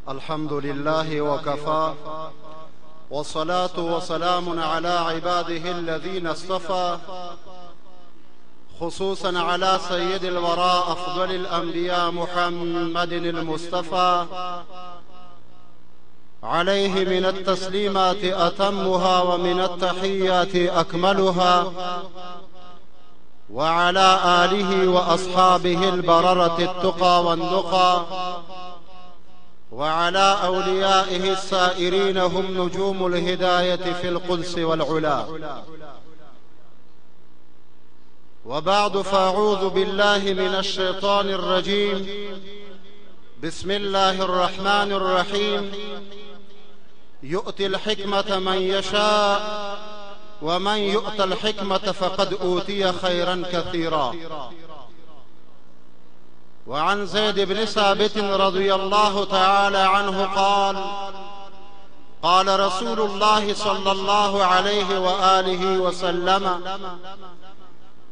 الحمد لله وكفى والصلاة والسلام على عباده الذين اصطفى خصوصا على سيد الوراء أفضل الأنبياء محمد المصطفى عليه من التسليمات أتمها ومن التحيات أكملها وعلى آله وأصحابه البررة التقى والنقى وعلى أوليائه السائرين هم نجوم الهداية في القدس والعلا. وبعد فأعوذ بالله من الشيطان الرجيم. بسم الله الرحمن الرحيم. يؤتي الحكمة من يشاء ومن يؤت الحكمة فقد أوتي خيرا كثيرا. وعن زيد بن ثابت رضي الله تعالى عنه قال: قال رسول الله صلى الله عليه وآله وسلم: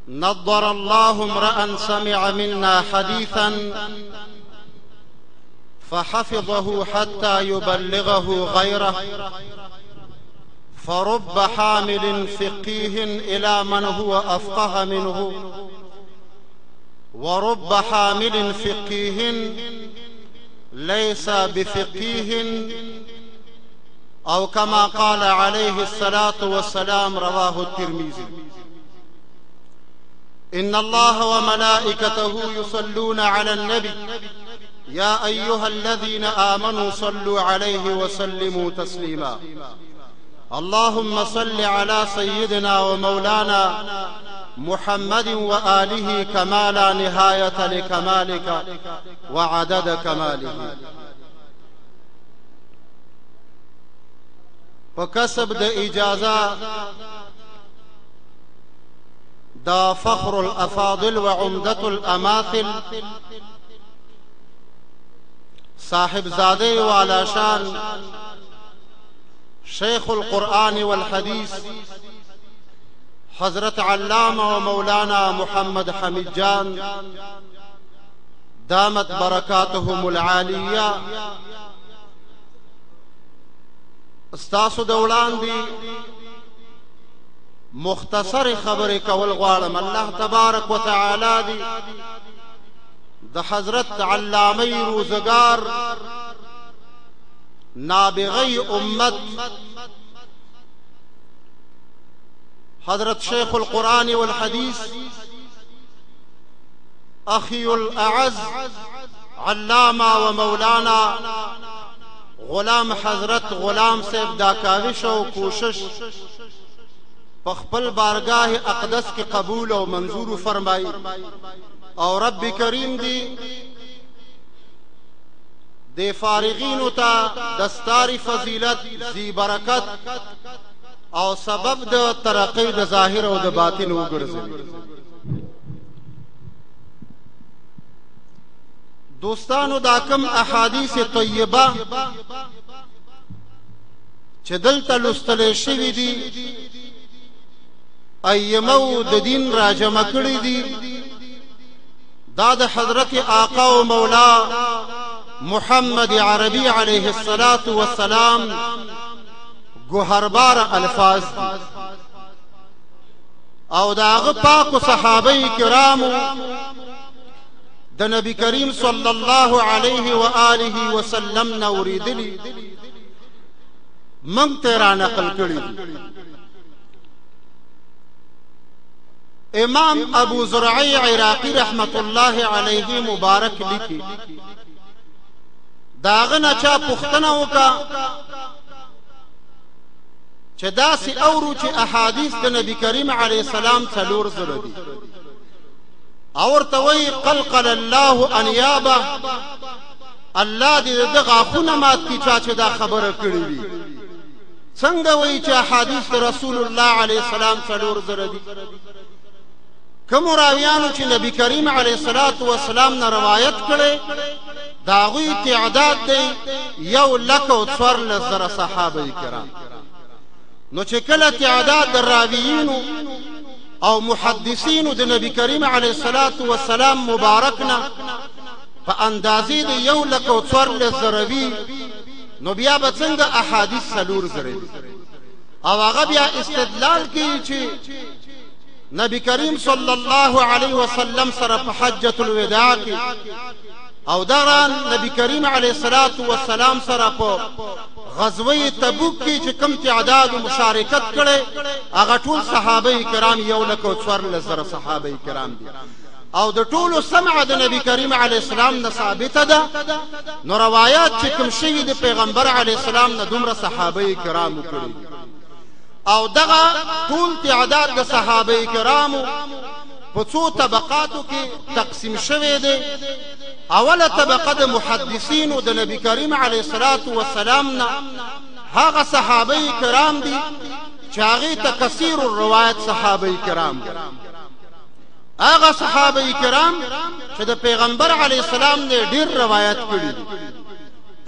نضر الله امرأ سمع منا حديثا فحفظه حتى يبلغه غيره، فرب حامل فقيه إلى من هو أفقه منه، ورب حامل فقيه ليس بفقيه، أو كما قال عليه الصلاة والسلام. رواه الترمذي. إن الله وملائكته يصلون على النبي يا أيها الذين آمنوا صلوا عليه وسلموا تسليما. اللهم صل على سيدنا ومولانا محمد وآله كما لا نهاية لكمالك وعدد كماله. فكسب د إجازة دا فخر الأفاضل وعمدة الأماثل صاحب زاده وعلى شان شيخ القرآن والحديث حضرت علامة ومولانا محمد حميد جان دامت بركاتهم العالية، استاسو دولان دی مختصر خبر کول غواړم. الله تبارک وتعالى دی د حضرت علامه روزگار نابغی امت حضرت شيخ القرآن والحديث أخي الأعز علامة ومولانا غلام حضرت غلام صاحب دا کاوش و کوشش پخپل بارگاہ اقدس کی قبول و منظور فرمائی. اور رب کریم دی فارغین تا دستار فضیلت زی برکت او سبب د ترقی د ظاهر او د باطن وګرځي. دوستانو دا کم احادیث طیبه چې دلته لوستل شوي دي ایمو د دین را جمع کړي دي، دا د حضرت آقا و مولا محمد عربی علیه الصلاة والسلام گوهربار الفاظ دي، او دا هغه پاک صحابه کرامو د نبی کریم صلی الله علیه و آله وسلم نه اوریدلي موږ ته را نقل کړي. امام ابو زرعی عراقی رحمت الله علیه مبارک لیکي داغه نه چا پوښتنه وکړه چې داسې اورو چې احادیث د نبی کریم علیه السلام څلور زره دي، او ورته وایي قلقل الله انیابه، الله دې د غاښونه مات کړي چا چې دا خبره کړې وي. څنګه وایي چې احادیث د رسول الله علیه السلام څلور زره دي؟ کوم راویانو چې نبی کریم علیه الصلاة والسلام نه روایت کړي د هغوی تعداد دی 1,14,000 صحابه کرام. نو چې کله تعداد د راویینو او محدثینو د نبی کریم علیه الصلاة والسلام مبارک نه په اندازې د 1,14,000 وي نو بیا به څنګه احادیث 4,000 وي او هغه بیا استدلال کوي چې نبی کریم صلی الله علیه وسلم سره په حجۃ الوداع کې او دغه نبی کریم علیه الصلاۃ والسلام سره په غزوه تبوک کې چې کم تعداد مشارکت کړي هغه ټول صحابه کرام 1,14,000 صحابه کرام دي او د ټولو سمع د نبی کریم علیه السلام نه ثابته ده نو روایات چې کوم شوي د پیغمبر علیه السلام نه دومره صحابه کرام کړي او دغه ټول تعداد د صحابه کرامو په څو طبقاتو کې تقسیم شوی دی اوله طبقه د محدثینو د نبی کریم علیه الصلاۃ والسلام نه هغه صحابه کرام دي چې هغه ته کثیر الروایت صحابه کرام هغه صحابه کرام چې د پیغمبر علیه السلام نه ډیر روایت کړي دي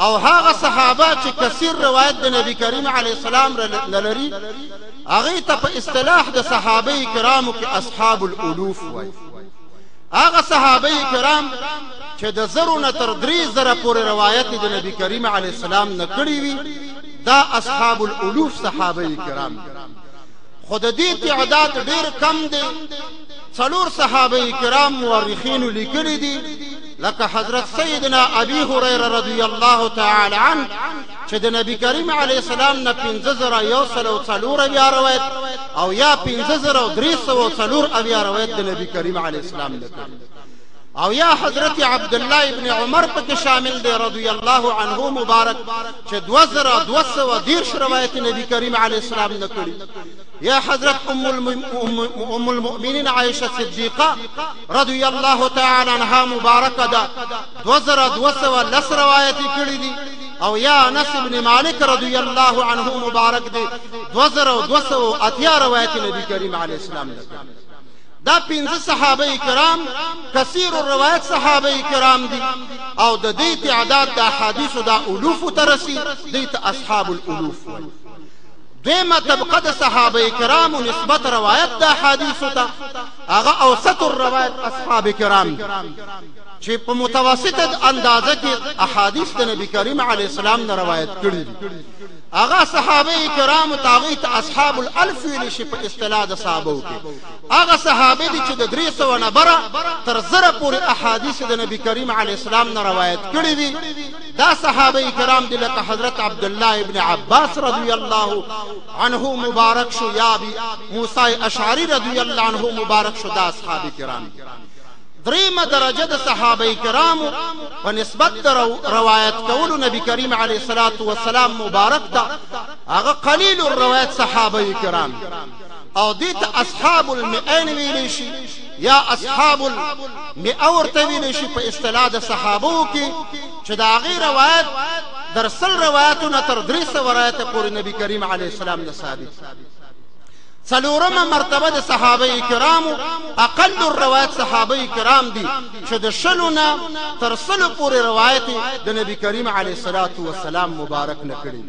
او هغه صحابه چې کثیر روایت د نبی کریم علیه السلام لري هغه ته په اصطلاح د صحابه کرامو کې اصحاب الالوف وایي هغه صحابه کرام چې د 0 نه تر 3,000 پورې روایت د نبی کریم علیه السلام نه کړي وي دا اصحاب الالوف صحابه کرام خود دې تعداد ډیر کم دی 4 صحابه کرام مورخین لیکلي دي لکه حضرت سیدنا ابي هريره رضی الله تعالی عنه چې د نبی کریم علیه السلام نه 5,104 بیا روایت او یا 5,304 بیا روایت د نبی کریم علیه السلام نه او یا حضرت عبد الله ابن عمر پکې شامل دی رضی الله عنه مبارک چې 2,210 روایت نبی کریم علیه السلام نه کړي یا حضرت ام المؤمنین عائشہ صدیقہ رضی الله تعالی عنها مبارکه ده 2,210 روایت کړي دي او یا انس ابن مالک رضی الله عنه مبارک دی 2,280 روایت نبی کریم علیه السلام نه دا 5 صحابه کرام کثیر الروایت صحابه کرام دي او د دې تعداد د احادیث د الوف ترسي دي ته اصحاب الالوف دیمه طبقه د صحابه کرام نسبت روایت د احادیث ته هغه اوسط الروایت اصحاب کرام چې په متوسطه اندازه کې احادیث د نبی کریم علیه السلام نه روایت کړي هغه صحابه کرام تاغیت اصحاب الالف ویل شي په اصطلاح د صحابه کې هغه صحابه دي چې د 300 نه بره تر 1000 پورې احادیث د نبی کریم علیه السلام نه روایت کړي دي دا صحابه کرام دي لکه حضرت عبد الله ابن عباس رضی الله عنه مبارک شو یا موسی اشعری رضی الله عنه مبارک شو دا اصحاب کرام دریمه درجه د صحابه کرامو په نسبت د روایت کولو نبی کریم علیه الصلاۃ والسلام مبارک ته هغه قلیل الروایت صحابه کرام او دې ته اصحاب المئین ویل شي یا اصحاب المئه ورته ویل شي په اصطلاح د صحابو کې چې دا غیر روایت در 100 روایتونه تر 300 روایت پورې نبی کریم علیه السلام نه ثابت څلورمه مرتبه د صحابه کرامو اقل الروایت صحابه کرام دي چې د 100 نه تر 100 پورې روایت د نبی کریم علیه الصلاۃ والسلام مبارک نه کړي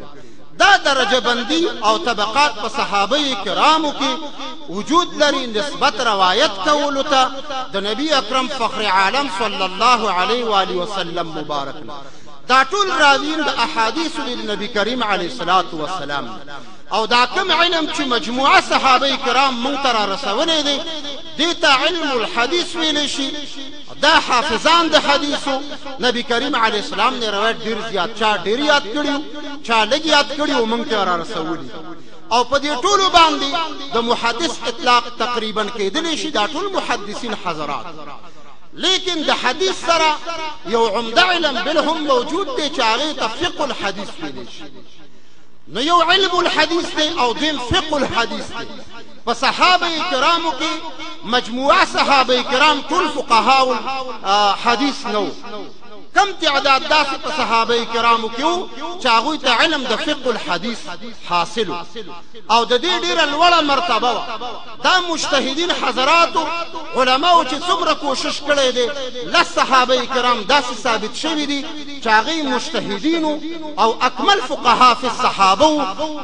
دا درجه بندی او طبقات په صحابه کرامو کې وجود لري نسبت روایت کولو ته د نبی اکرم فخر عالم صلی الله علیه و آله وسلم مبارک دا ټول راوین د احادیث د نبی کریم علیه الصلاۃ والسلام او دا کوم علم چې مجموعه صحابه کرام مونږ ته را رسولې دي دې ته علم الحديث ویل شي دا حافظان د حدیثو نبی کریم علیه السلام نه روایت ډیر زیات چا ډیر یاد کړیو چا لږ یاد کړیو مونږ ته را رسولې او په دې ټولو باندې د محدث اطلاق تقریبا کېدلی شي دا ټول محدثین حضرات لیکن د حدیث سره یو عمده علم بلهم موجود دی چې هغه ته فقه الحديث ویل شي نو یو علم الحديث دی او دیم فقه الحديث دی په صحابه کرامو کې مجموعه صحابه کرام ټول فقهاء حدیث نو کم تعداد داسې په صحابه کرامو کې وو چې هغوی ته علم د فقه الحديث حاصل او د دې ډیره لوړه مرتبه وه دا مجتهدین حضراتو علماو چې څومره کوشش کړی دی 10 صحابه کرام داسې ثابت شوي دي چې هغوی مجتهدینو او اکمل فقها فی الصحابه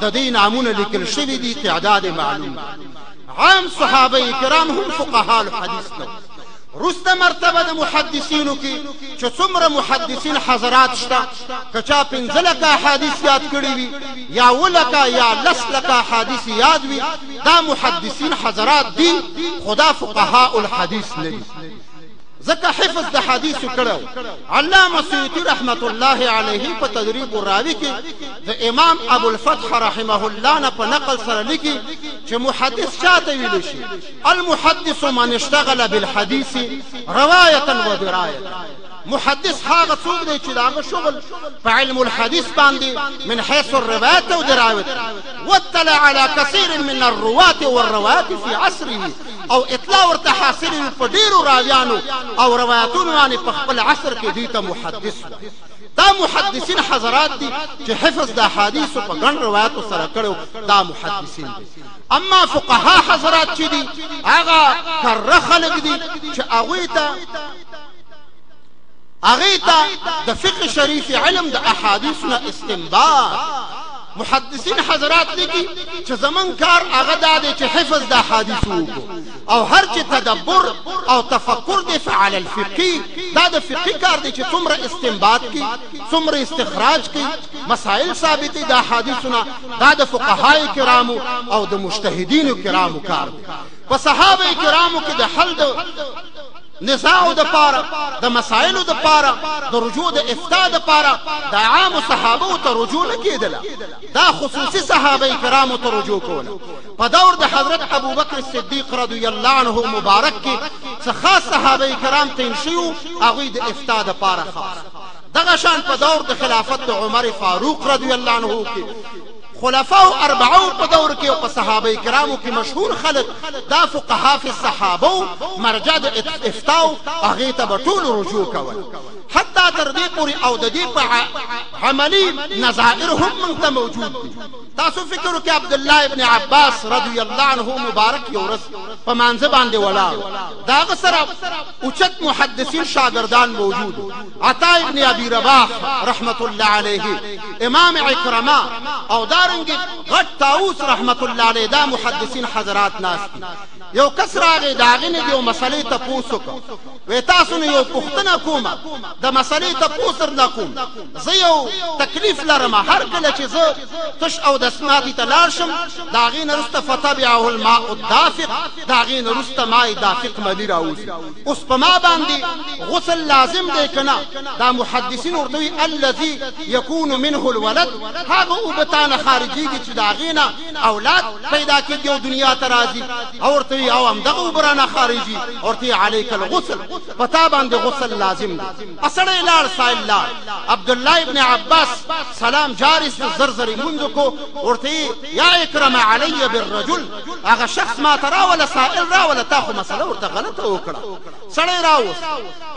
د دې نامونه لیکل شوي دي تعداد معلوم عام صحابه کرام هم فقها الحديث نو رسته مرتبه د محدثینو کې چې څومره محدثین حضرات شته که چا 15 لکه احادیث یاد کړي وي یا 7 لکه یا 10 لکه احادیث یاد وي دا محدثین حضرات دي خدا فقهاء الحدیث نه دي ځکه حفظ د حدیثو کړو علامه سیوطي رحمت الله علیه په تدریب الراوی کې د امام ابو الفتح رحمه الله نه په نقل سره لیکي چې محدث چاته ویل شي المحدث من اشتغل بالحديث روايه ودرايه محدث هغه څوک دی چې داغه شغل په علم الحديث باندې من حيث الرواية والدراية واطلع على كثير من الرواة والروايات في عصره او اطلاع ورته حاصل په ډیرو راویانو او روایتونو باندې په خپل عصر کې دی ته محدث دا محدثین حضرات دي چې حفظ د احادیث په ګڼ روایتو سره کړو دا محدثین دي اما فقها حضرات چې دي هغه کره خلق دي چې هغه ته د فقه شریف علم د احادیثنا استنباط محدثین حضرات لیکي چې زمون کار هغه د چې حفظ د احادیث وکړو او هر چې تدبر او تفکر دی فعل الفقهي دا د فقهي کار دی چې څومره استنباط کی څومره استخراج کی مسائل ثابت د احادیثنا دا د فقهای کرامو او د مجتهدین کرامو کار دی په صحابه کرامو کې د حل نزاع د پاره د مسائل د پاره د رجوع د افتاء د پاره د عام صحابه ته رجوع نه کېدله دا خصوصي صحابه کرامو ته رجوع کوله په دور د حضرت ابوبکر صدیق رضی الله عنه مبارک کې څه خاص صحابه کرام تین شیو هغه د افتاء د پاره خاص دغه شان په دور د خلافت د عمر فاروق رضی الله عنه کې خلفاء اربعو په دور کې او په صحابه کرامو کې مشهور خلق دا فقها فی الصحابه مرجع د افتاء هغه ته ټول رجوع کول حتی تر دې پورې او د دې په عملی نظائر هم موږ ته موجود دي تاسو فکر وکړئ عبد الله ابن عباس رضی الله عنه مبارک یو ورځ په مانځ باندې ولاړ دا سره اوچت محدثین شاګردان موجود عطا ابن ابي رباح رحمت الله علیه امام عکرمه او دارنګ غټ طاووس رحمت الله علیه دا محدثین حضرات ناس یو کس راغی داغه نه دیو مسلې ته پوښتنه وې تاسو نه یو پوښتنه کومه د مسلې ته پوښتنه کوم زه یو تکلیف لرم هر کله چې زه تش او د اسنادي ته لاړ شم داغه نه رسته فتبعه الماء الدافق داغه نه رسته ماء دافق ملي راوځي اوس په ما باندې غسل لازم دی کنه دا محدثین ورته الذي يكون منه الولد هغه وبتانه خارجيږي چې داغه نه اولاد پیدا کیږي او دنیا ته راځي اورته او هم دغه برانه خارجي اورته عليك الغسل پتا باندې غسل لازم دی اسړې لار سائل لار عبد الله ابن عباس سلام جارس زرزري منځ کو ورته یا اکرم علی بالرجل هغه شخص ما ترا ولا سائل را ولا تاخو مسله ورته غلطه وکړه سړی راوس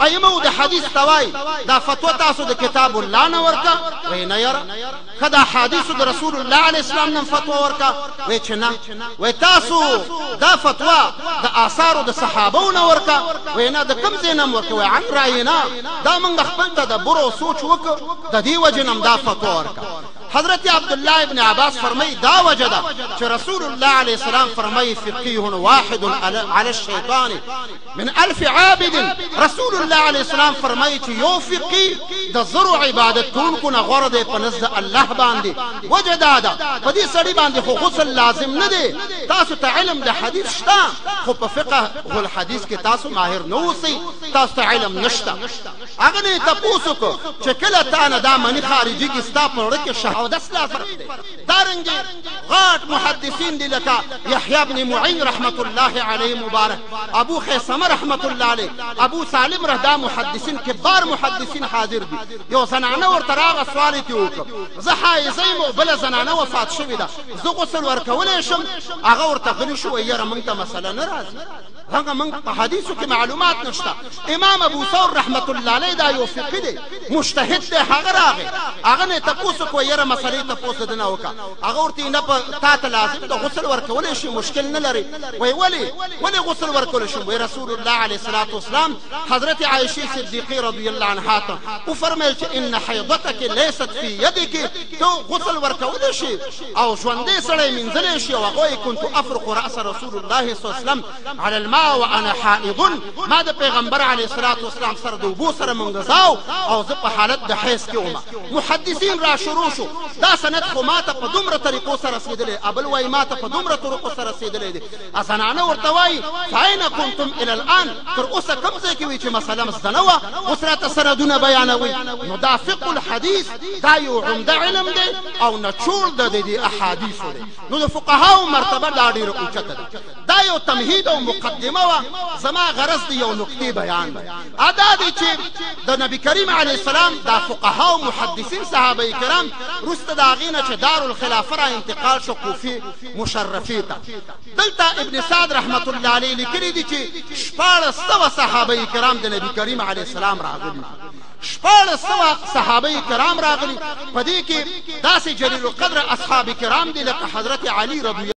ایمو د حدیث توای دا فتوا تاسو د کتاب الله نه ورکا وینا یاره کدا حدیث د رسول الله علیه السلام نه فتوا ورکا وای چې نه وای تاسو دا فتوا د آثار د صحابو نه ورکا وینا د کم زینم ورکا وای عن راینا دا موږ خپل تدبر او سوچ وکړو د دې وجنم دا فتوا ورکا حضرت عبد الله ابن عباس فرمای دا وجدا چې رسول الله علیه السلام فرمای فقيه واحد على الشيطان من 1000 عابد رسول الله علیه السلام فرمای چې یو فقيه د زرع عبادت کوونکو نه غوړه دی په نزد الله باندې وجدا دا په دې سړي باندې خو غسل لازم نه دی تاسو ته علم د حدیث شته خو په فقه الحديث کې تاسو ماهر نه اوسئ تاسو ته علم نشته هغه نه تاسو کو چې کله تا نه دا منی خارجي کې ستا په وړ کې او دس لا فرق دی دارنګ غاټ محدثین دي لکه یحیی ابن معین رحمت الله علیه مبارک ابو خیثمه رحمت الله علیه ابو سالم رهدا محدثین کبار محدثین حاضر دي یو زنانه ورته راغ سوال ته وکړه زه حایزیم بل زنانه وفات شوې ده زه غسل ورکولای شم هغه ورته غلی شو یاره موږ ته مسله نه راځي هغه موږ په حدیثو کې معلومات نشته امام ابو ثور رحمت الله علیه دا یو فقيه دی مجتهد دی هغه راغی هغه نه تاسو کو یاره مسلې ته پوښتنه وکړه هغه ورته نه په تاسو لازم د غسل ورکول شي مشکل نه لري وای ولی غسل ورکول شي وای رسول الله علیه الصلاه والسلام حضرت عائشه صدیقه رضی الله عنها ته او فرمایل چې ان حیضتک ليست فی یدک تو غسل ورکول شي او ژوندې سړی منځلې شي او هغه كنت افرق راس رسول الله صلی الله علیه وسلم على الماء وانا حائض ما د پیغمبر علیه الصلاۃ والسلام سره د اوبو سره منغزاو او زه په حالت د حیض کې وم. محدثین را شروع شو دا سند خو ماته په دومره طریقو سره رسېدلی، ابل وایي ماته په دومره طریقو سره رسېدلی دی. زنانه ورته وایي فاین کنتم الی الان، تر اوسه کوم ځای کې وایي چې مسله زده نه وه، اوس راته سندونه بیانوي. نو دا فقه الحدیث دا یو عمده علم دی او نچوړ د دې احادیثو دی. نو د فقهاو مرتبه دا ډېره اوچته ده. دا یو تمهید او مقدمه وه. زما غرض د یو نقطې بیان دی، دا دی چې د نبی کریم علیه السلام دا فقهاو محدثین صحابه کرام وروسته د هغې نه چې دارالخلافه را انتقال شو کوفې مشرفې ته. دلته ابن سعد رحمت الله علیه لیکلي دي چې 1400 صحابه کرام د نبی کریم علیه السلام راغلي، 1400 صحابه کرام راغلي. په دې کې داسې جلیل القدر اصحاب کرام دي لکه حضرت علی رضی